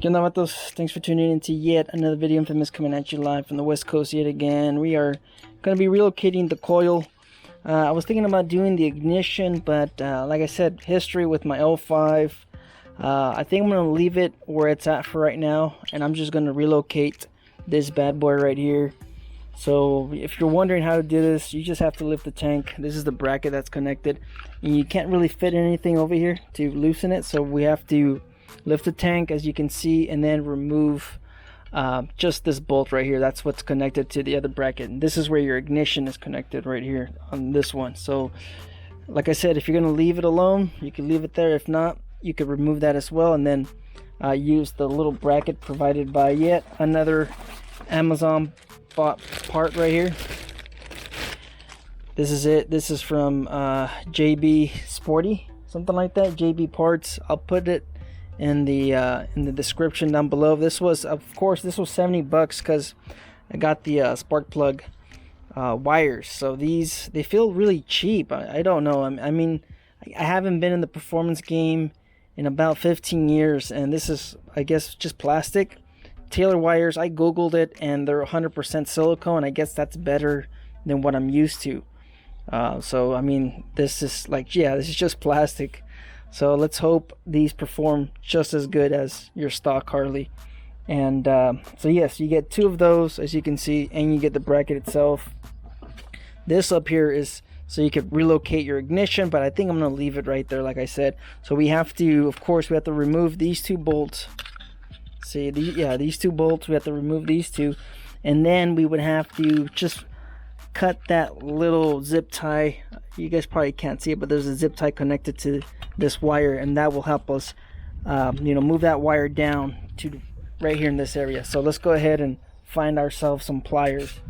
¿Qué onda, vatos? Thanks for tuning in to yet another video. Infamous coming at you live from the West Coast yet again. We are going to be relocating the coil. I was thinking about doing the ignition, but like I said, history with my L5. I think I'm going to leave it where it's at for right now, and I'm just going to relocate this bad boy right here. So if you're wondering how to do this, you just have to lift the tank. This is the bracket that's connected, and you can't really fit anything over here to loosen it, so we have to lift the tank, as you can see, and then remove just this bolt right here. That's what's connected to the other bracket, and this is where your ignition is connected right here on this one. So like I said, if you're going to leave it alone, you can leave it there. If not, you could remove that as well, and then use the little bracket provided by yet another Amazon bought part right here. This is it. This is from JBSporty, something like that, JB Parts. I'll put it in the description down below. This was, of course, this was 70 bucks because I got the spark plug wires. So these, they feel really cheap. I don't know. I mean, I haven't been in the performance game in about 15 years, and this is, I guess, just plastic. Tailor wires, I googled it, and they're 100% silicone. I guess that's better than what I'm used to. So I mean, this is like, yeah, this is just plastic. So let's hope these perform just as good as your stock Harley. And so yes, you get two of those, as you can see, and you get the bracket itself. This up here is so you could relocate your ignition, but I think I'm gonna leave it right there, like I said. So we have to, of course, we have to remove these two bolts. See, these two bolts, we have to remove these two, and then we would have to just cut that little zip tie. You guys probably can't see it, but there's a zip tie connected to this wire, and that will help us move that wire down to right here in this area. So let's go ahead and find ourselves some pliers.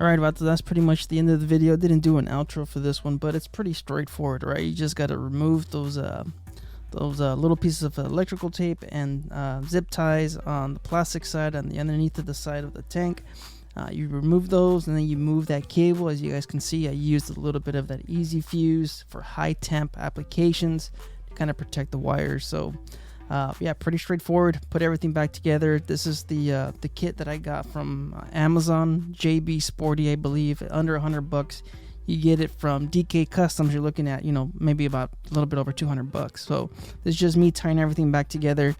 Alright, vatos, that's pretty much the end of the video. Didn't do an outro for this one, but it's pretty straightforward, right? You just got to remove those little pieces of electrical tape and zip ties on the plastic side and the underneath of the side of the tank. You remove those, and then you move that cable. As you guys can see, I used a little bit of that easy fuse for high temp applications to kind of protect the wires. So Yeah, pretty straightforward. Put everything back together. This is the kit that I got from Amazon, JBSporty, I believe, under $100. You get it from DK Customs. You're looking at, you know, maybe about a little bit over $200. So this is just me tying everything back together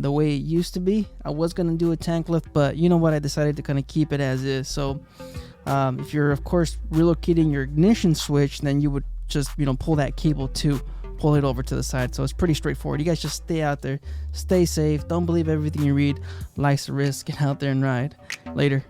the way it used to be. I was gonna do a tank lift, but you know what? I decided to kind of keep it as is. So if you're, of course, relocating your ignition switch, then you would just, you know, pull that cable to pull it over to the side. So it's pretty straightforward. You guys just stay out there, stay safe, don't believe everything you read, life's a risk, get out there and ride. Later.